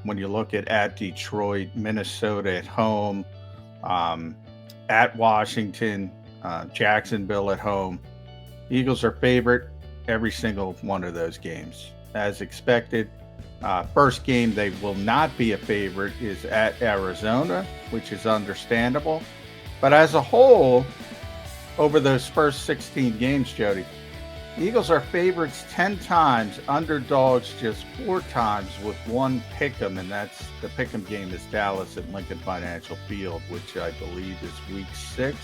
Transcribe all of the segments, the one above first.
when you look at Detroit, Minnesota at home, um, at Washington, Jacksonville at home. Eagles are favorite every single one of those games, as expected. First game they will not be a favorite is at Arizona, which is understandable. But as a whole, over those first 16 games, Jody, Eagles are favorites 10 times, underdogs just 4 times with one pick'em, and that's the pick'em game is Dallas at Lincoln Financial Field, which I believe is week 6.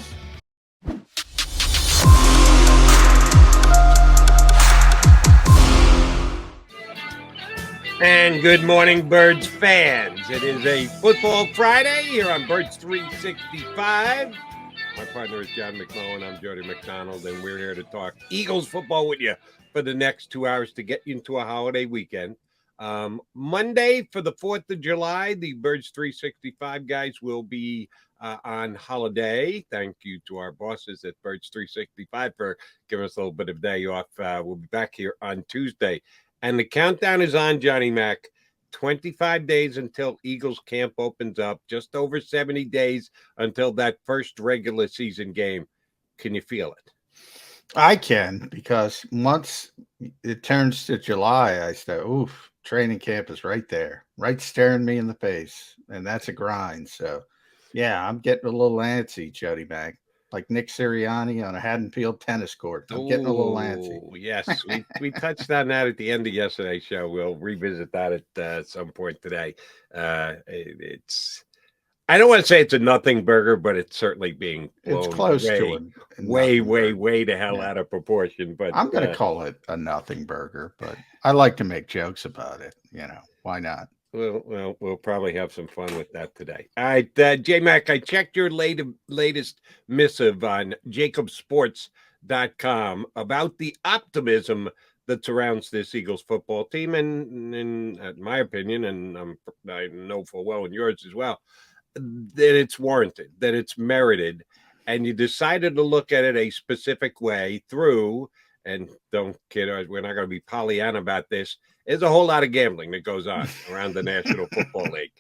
And good morning, Birds fans. It is a football Friday here on Birds 365. My partner is John McMullen. I'm Jody McDonald, and we're here to talk Eagles football with you for the next 2 hours to get you into a holiday weekend. Monday for the 4th of July, the Birds 365 guys will be on holiday. Thank you to our bosses at Birds 365 for giving us a little bit of day off. We'll be back here on Tuesday. And the countdown is on, Johnny Mac. 25 days until Eagles camp opens up, just over 70 days until that first regular season game. Can you feel it? I can, because once it turns to July, I say, oof, training camp is right there, right staring me in the face. And that's a grind. So, yeah, I'm getting a little antsy, Jody Mac, like Nick Sirianni on a Haddonfield tennis court. I'm getting a little antsy. Yes, we touched on that at the end of yesterday's show. We'll revisit that at some point today. It's I don't want to say it's a nothing burger, but it's certainly being blown It's close to it. way the hell out of proportion. But I'm going to call it a nothing burger, but I like to make jokes about it. Why not? We'll probably have some fun with that today. All right, J-Mac, I checked your latest missive on JAKIBSports.com about the optimism that surrounds this Eagles football team. And in my opinion, and I know full well in yours as well, that it's warranted, that it's merited. And you decided to look at it a specific way through, and don't kid us, we're not going to be Pollyanna about this. There's a whole lot of gambling that goes on around the National Football League,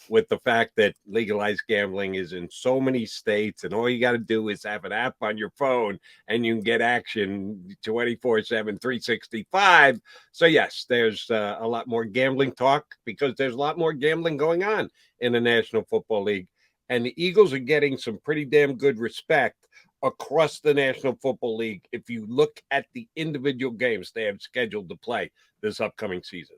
with the fact that legalized gambling is in so many states, and all you got to do is have an app on your phone and you can get action 24/7, 365. So yes, there's a lot more gambling talk because there's a lot more gambling going on in the National Football League. And the Eagles are getting some pretty damn good respect across the National Football League if you look at the individual games they have scheduled to play this upcoming season.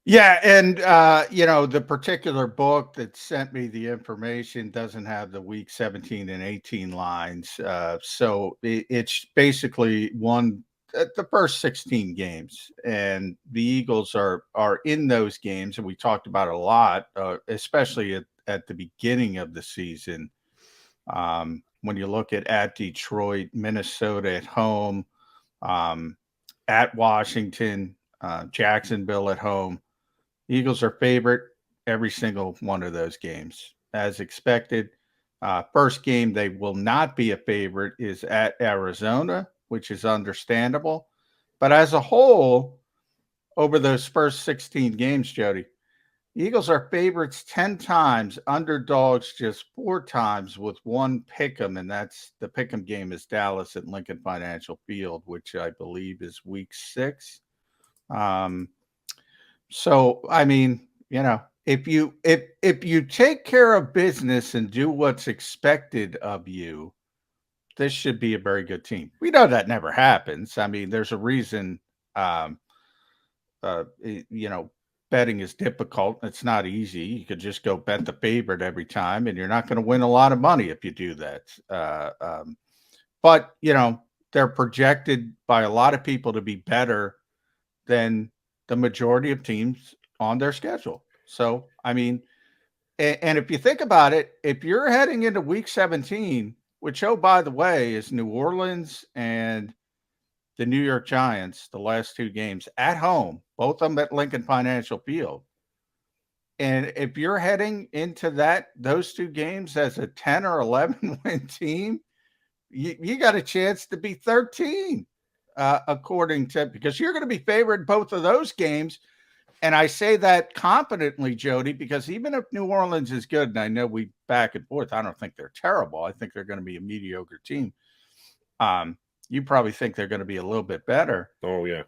Yeah, and the particular book that sent me the information doesn't have the week 17 and 18 lines. So it's basically the first 16 games, and the Eagles are in those games, and we talked about it a lot, especially at the beginning of the season. When you look at Detroit, Minnesota at home, at Washington, Jacksonville at home, Eagles are favorite every single one of those games, as expected. First game they will not be a favorite is at Arizona, which is understandable. But as a whole, over those first 16 games, Jody, Eagles are favorites 10 times, underdogs just 4 times with one pick'em, and that's the pick'em game is Dallas at Lincoln Financial Field, which I believe is week 6. So I mean, if you take care of business and do what's expected of you, this should be a very good team. We know that never happens. I mean, there's a reason. Betting is difficult. It's not easy. You could just go bet the favorite every time, and you're not going to win a lot of money if you do that. But they're projected by a lot of people to be better than the majority of teams on their schedule. So, I mean, and if you think about it, if you're heading into week 17, which, oh, by the way, is New Orleans and the New York Giants, the last 2 games at home, both of them at Lincoln Financial Field. And if you're heading into those 2 games as a 10 or 11 win team, you got a chance to be 13, according to, because you're going to be favored both of those games. and I say that confidently, Jody, because even if New Orleans is good, and I know we back and forth, I don't think they're terrible. I think they're going to be a mediocre team. You probably think they're going to be a little bit better. Oh yeah.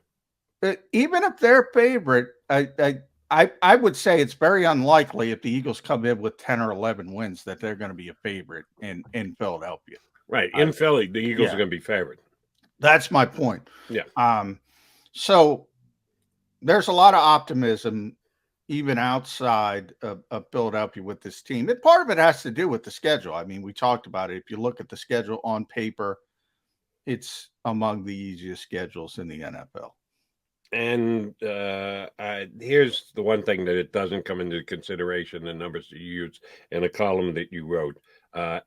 But even if they're favorite, I would say it's very unlikely if the Eagles come in with 10 or 11 wins that they're going to be a favorite in Philadelphia. Right. In Philly, the Eagles yeah. are going to be favored. That's my point. Yeah. So there's a lot of optimism even outside of Philadelphia with this team. And part of it has to do with the schedule. I mean, we talked about it. If you look at the schedule on paper, it's among the easiest schedules in the NFL. And here's the one thing that it doesn't come into consideration, the numbers that you use in a column that you wrote.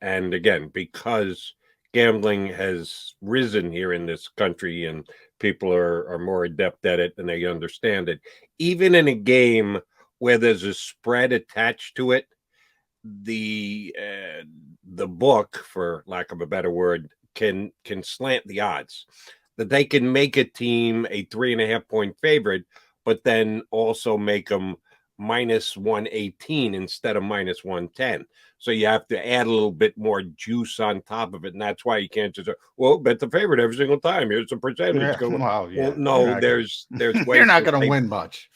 And again, because gambling has risen here in this country and people are more adept at it and they understand it, even in a game where there's a spread attached to it, the book, for lack of a better word, can slant the odds. That they can make a team a 3.5 point favorite, but then also make them minus 118 instead of minus 110. So you have to add a little bit more juice on top of it. And that's why you can't just, well, bet the favorite every single time. Here's the percentage. Yeah, well, no, there's ways. You're not going to win much.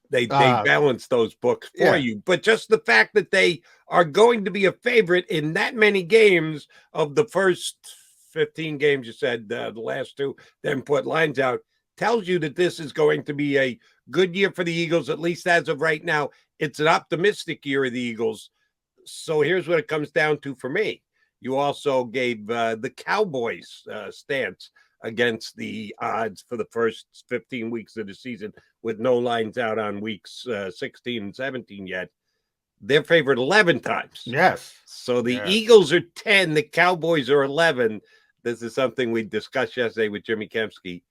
They balance those books for you. But just the fact that they are going to be a favorite in that many games of the first 15 games, you said the last two, then put lines out, tells you that this is going to be a good year for the Eagles, at least as of right now. It's an optimistic year of the Eagles. So here's what it comes down to for me. You also gave the Cowboys stance against the odds for the first 15 weeks of the season with no lines out on weeks 16 and 17 yet. They're favored 11 times. Yes. So the Eagles are 10, the Cowboys are 11. This is something we discussed yesterday with Jimmy Kempski.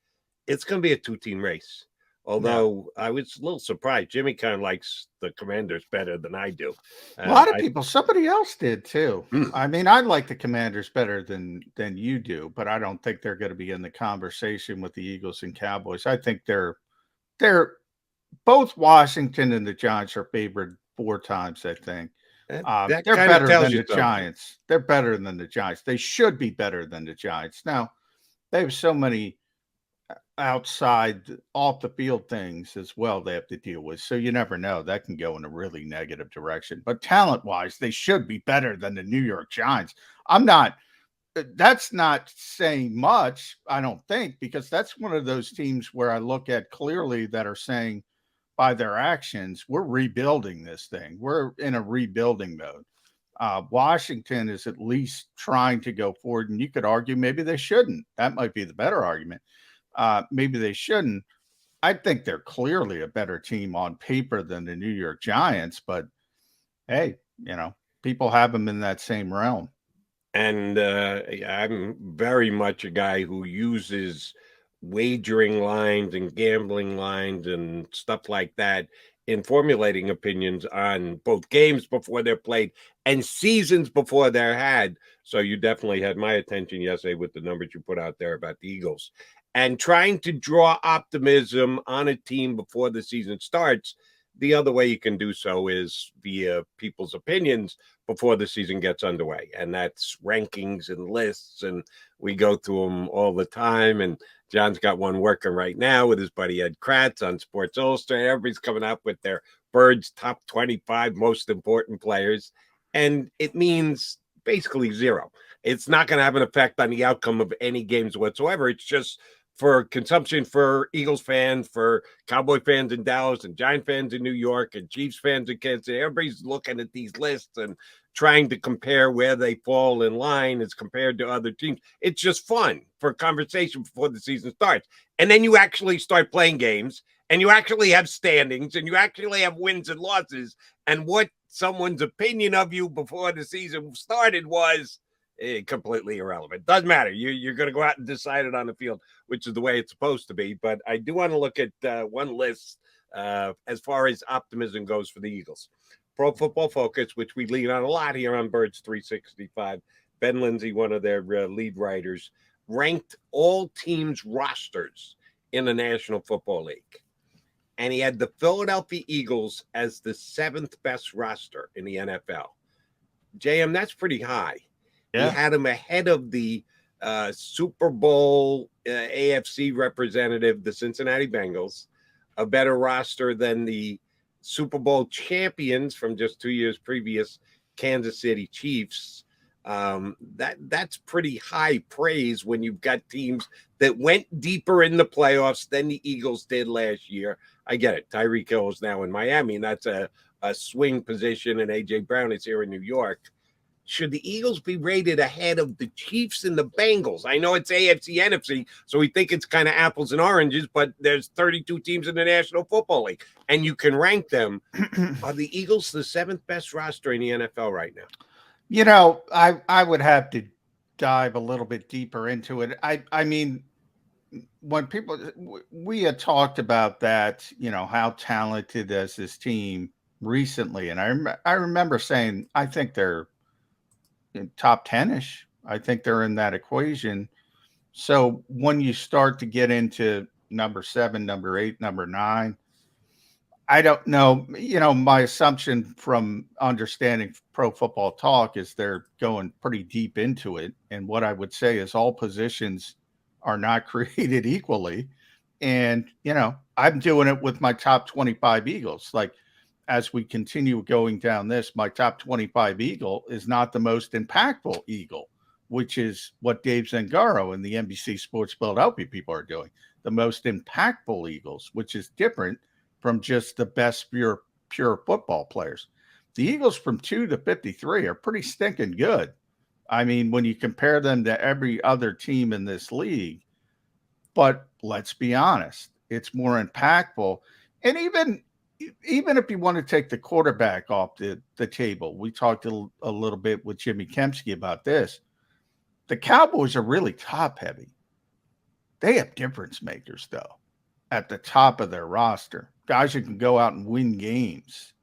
It's going to be a two-team race. Although I was a little surprised. Jimmy kind of likes the Commanders better than I do. A lot of people, somebody else did too. I mean, I like the Commanders better than you do, but I don't think they're going to be in the conversation with the Eagles and Cowboys. I think they're both Washington and the Giants are favored 4 times, I think. That they're better than the something. Giants. They're better than the Giants. They should be better than the Giants. Now, they have so many outside off the field things as well they have to deal with. So you never know. That can go in a really negative direction. But talent-wise, they should be better than the New York Giants. That's not saying much, I don't think, because that's one of those teams where I look at clearly that are saying by their actions, we're rebuilding this thing. We're in a rebuilding mode. Washington is at least trying to go forward, and you could argue maybe they shouldn't. That might be the better argument. Maybe they shouldn't. I think they're clearly a better team on paper than the New York Giants, but hey, people have them in that same realm. And I'm very much a guy who uses wagering lines and gambling lines and stuff like that in formulating opinions on both games before they're played and seasons before they're had. So you definitely had my attention yesterday with the numbers you put out there about the Eagles. And trying to draw optimism on a team before the season starts, the other way you can do so is via people's opinions before the season gets underway. And that's rankings and lists. And we go through them all the time. And John's got one working right now with his buddy Ed Kratz on Sports Illustrated. Everybody's coming up with their Birds top 25 most important players. And it means basically zero. It's not going to have an effect on the outcome of any games whatsoever. It's just for consumption for Eagles fans, for Cowboy fans in Dallas and Giant fans in New York and Chiefs fans in Kansas City. Everybody's looking at these lists and trying to compare where they fall in line as compared to other teams. It's just fun for conversation before the season starts. And then you actually start playing games and you actually have standings and you actually have wins and losses. And what someone's opinion of you before the season started was completely irrelevant. Doesn't matter. You're going to go out and decide it on the field, which is the way it's supposed to be. But I do want to look at one list as far as optimism goes for the Eagles. Pro Football Focus, which we lean on a lot here on Birds 365. Ben Lindsay, one of their lead writers, ranked all teams' rosters in the National Football League. and he had the Philadelphia Eagles as the 7th best roster in the NFL. JM, that's pretty high. He Yeah. had him ahead of the Super Bowl AFC representative, the Cincinnati Bengals, a better roster than the Super Bowl champions from just 2 years previous, Kansas City Chiefs. That's pretty high praise when you've got teams that went deeper in the playoffs than the Eagles did last year. I get it. Tyreek Hill is now in Miami, and that's a swing position, and A.J. Brown is here in New York. Should the Eagles be rated ahead of the Chiefs and the Bengals? I know it's AFC, NFC, so we think it's kind of apples and oranges, but there's 32 teams in the National Football League, and you can rank them. Are the Eagles the 7th best roster in the NFL right now? You know, I would have to dive a little bit deeper into it. I mean, when we had talked about that, you know, how talented is this team recently, and I remember saying I think they're in top 10ish. I think they're in that equation. So when you start to get into number 7, number 8, number 9, I don't know. You know, my assumption from understanding Pro Football Talk is they're going pretty deep into it. And what I would say is all positions are not created equally. And, you know, I'm doing it with my top 25 Eagles. Like, as we continue going down this, my top 25 Eagle is not the most impactful Eagle, which is what Dave Zangaro and the NBC Sports Philadelphia people are doing. The most impactful Eagles, which is different from just the best pure football players. The Eagles from 2 to 53 are pretty stinking good. I mean, when you compare them to every other team in this league, but let's be honest, it's more impactful. And even if you want to take the quarterback off the table, we talked a little bit with Jimmy Kempski about this. The Cowboys are really top heavy. They have difference makers, though, at the top of their roster. Guys who can go out and win games.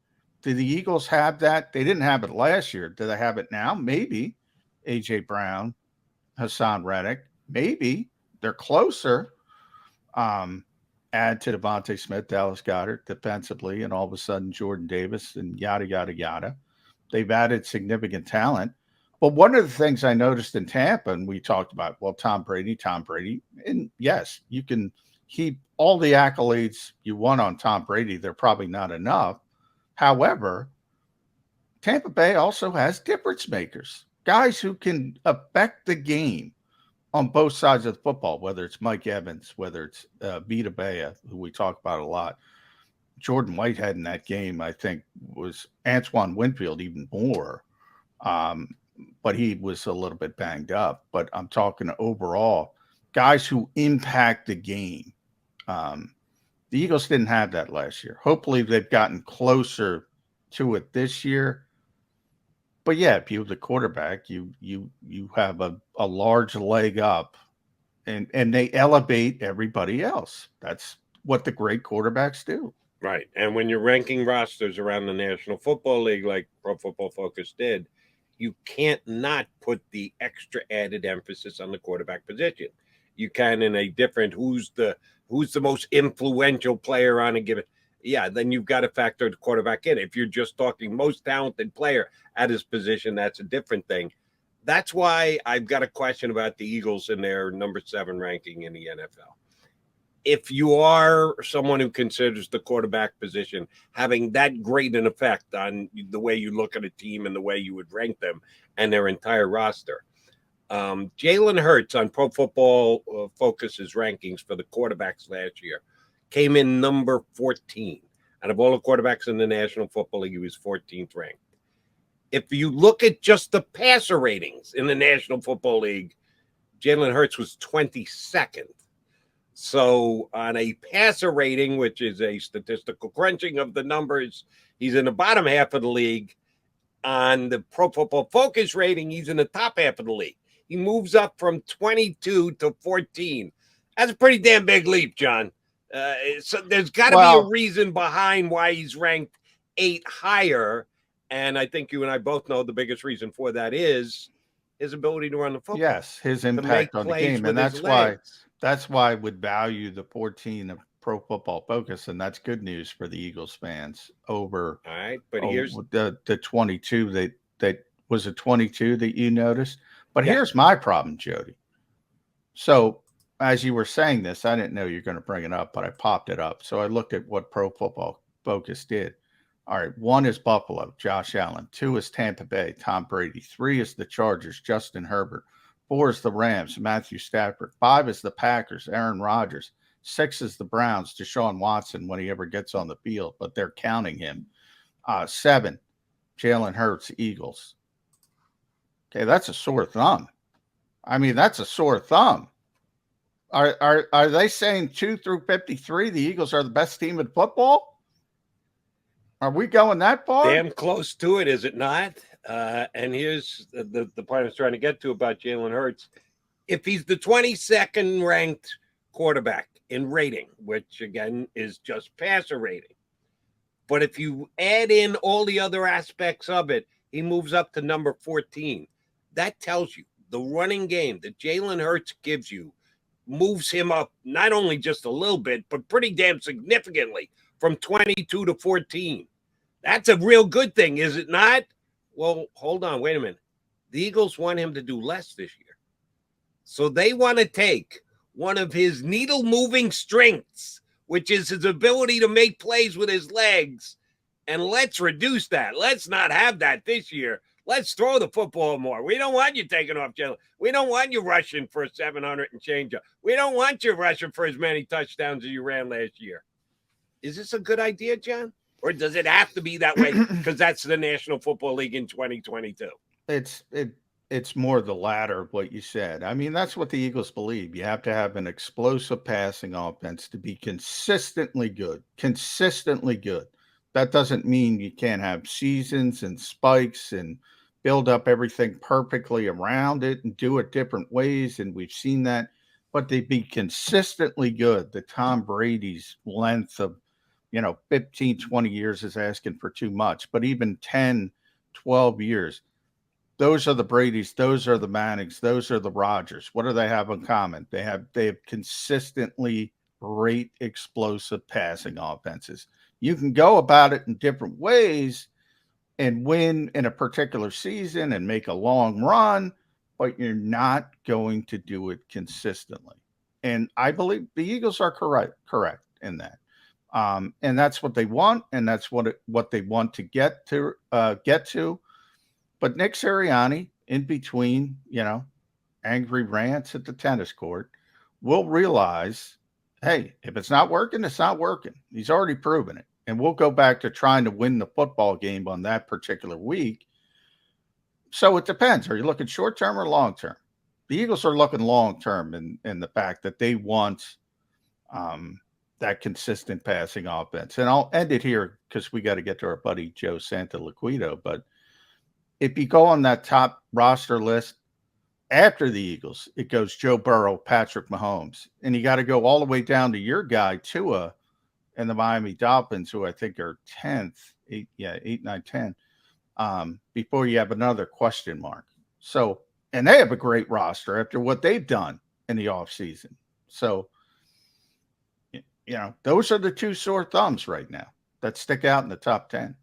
Do the Eagles have that? They didn't have it last year. Do they have it now? Maybe. A.J. Brown, Hassan Reddick. Maybe. They're closer. Add to Devontae Smith, Dallas Goedert defensively, and all of a sudden Jordan Davis and yada, yada, yada. They've added significant talent. But one of the things I noticed in Tampa, and we talked about, well, Tom Brady, and yes, you can heap all the accolades you want on Tom Brady. They're probably not enough. However, Tampa Bay also has difference makers, guys who can affect the game on both sides of the football, whether it's Mike Evans, whether it's Vita Bea, who we talk about a lot. Jordan Whitehead in that game, I think, was Antoine Winfield even more. But he was a little bit banged up. But I'm talking overall, guys who impact the game. The Eagles didn't have that last year. Hopefully they've gotten closer to it this year. But yeah, if you have the quarterback, you have a large leg up, and they elevate everybody else. That's what the great quarterbacks do. Right. And when you're ranking rosters around the National Football League, like Pro Football Focus did, you can't not put the extra added emphasis on the quarterback position. You can in a different who's the most influential player on a given. Yeah, then you've got to factor the quarterback in. If you're just talking most talented player at his position, that's a different thing. That's why I've got a question about the Eagles in their number 7 ranking in the NFL. If you are someone who considers the quarterback position having that great an effect on the way you look at a team and the way you would rank them and their entire roster, Jalen Hurts on Pro Football Focus's rankings for the quarterbacks last year came in number 14. Out of all the quarterbacks in the National Football League, he was 14th ranked. If you look at just the passer ratings in the National Football League, Jalen Hurts was 22nd. So on a passer rating, which is a statistical crunching of the numbers, he's in the bottom half of the league. On the Pro Football Focus rating, he's in the top half of the league. He moves up from 22 to 14. That's a pretty damn big leap, John. So there's got to be a reason behind why he's ranked 8 higher. And I think you and I both know the biggest reason for that is his ability to run the football. Yes, his impact on the game. And that's why I would value the 14 of Pro Football Focus, and that's good news for the Eagles fans over All right, but here's the 22 that was a 22 that you noticed. But yeah. here's my problem, Jody. So as you were saying this, I didn't know you're going to bring it up, but I popped it up. So I looked at what Pro Football Focus did. All right, 1 is Buffalo, Josh Allen. 2 is Tampa Bay, Tom Brady. 3 is the Chargers, Justin Herbert. 4 is the Rams, Matthew Stafford. 5 is the Packers, Aaron Rodgers. 6 is the Browns, Deshaun Watson, when he ever gets on the field, but they're counting him. 7, Jalen Hurts, Eagles. Okay, that's a sore thumb. I mean, that's a sore thumb. Are they saying 2 through 53, the Eagles are the best team in football? Are we going that far? Damn close to it, is it not? And here's the point I was trying to get to about Jalen Hurts. If he's the 22nd ranked quarterback in rating, which again is just passer rating, but if you add in all the other aspects of it, he moves up to number 14. That tells you the running game that Jalen Hurts gives you moves him up not only just a little bit, but pretty damn significantly from 22 to 14. That's a real good thing, is it not? Well, hold on, wait a minute. The Eagles want him to do less this year. So they want to take one of his needle-moving strengths, which is his ability to make plays with his legs, and let's reduce that. Let's not have that this year. Let's throw the football more. We don't want you taking off, Jalen. We don't want you rushing for 700 and change up. We don't want you rushing for as many touchdowns as you ran last year. Is this a good idea, John? Or does it have to be that way because that's the National Football League in 2022? It's more the latter of what you said. I mean, that's what the Eagles believe. You have to have an explosive passing offense to be consistently good. Consistently good. That doesn't mean you can't have seasons and spikes and build up everything perfectly around it and do it different ways. And we've seen that. But they be consistently good. The Tom Brady's length of 15, 20 years is asking for too much, but even 10, 12 years, those are the Bradys, those are the Mannings, those are the Rodgers. What do they have in common? They have consistently great explosive passing offenses. You can go about it in different ways and win in a particular season and make a long run, but you're not going to do it consistently. And I believe the Eagles are correct in that. And that's what they want, and that's what they want to get to. But Nick Sirianni, in between, angry rants at the tennis court, will realize, hey, if it's not working, it's not working. He's already proven it, and we'll go back to trying to win the football game on that particular week. So it depends. Are you looking short term or long term? The Eagles are looking long term in the fact that they want that consistent passing offense. And I'll end it here because we got to get to our buddy Joe Santaliquido. But if you go on that top roster list after the Eagles, it goes Joe Burrow, Patrick Mahomes. And you got to go all the way down to your guy, Tua, and the Miami Dolphins, who I think are 10th, 8, 9, 10, before you have another question mark. So, and they have a great roster after what they've done in the offseason. So, those are the two sore thumbs right now that stick out in the top 10.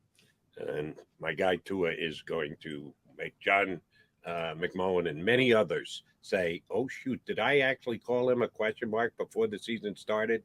And my guy Tua is going to make John McMullen and many others say, oh, shoot, did I actually call him a question mark before the season started?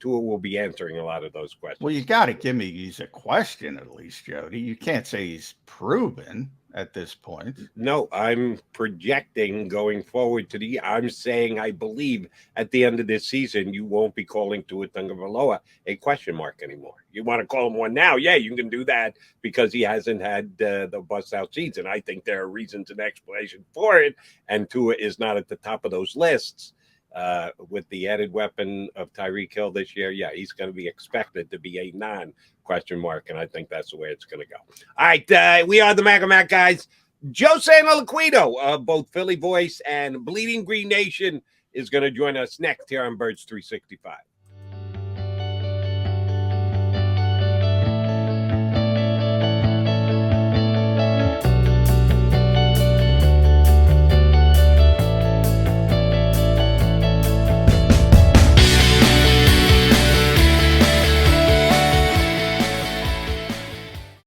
Tua will be answering a lot of those questions. Well, you got to give me he's a question at least, Jody. You can't say he's proven at this point. No, I'm projecting going forward I'm saying I believe at the end of this season, you won't be calling Tua Tagovailoa a question mark anymore. You want to call him one now? Yeah, you can do that because he hasn't had the bust out season. I think there are reasons and explanation for it, and Tua is not at the top of those lists. With the added weapon of Tyreek Hill this year, yeah, he's going to be expected to be a non-question mark, and I think that's the way it's going to go. All right, we are the Mac guys. Joe Santaliquido, both Philly Voice and Bleeding Green Nation, is going to join us next here on Birds 365.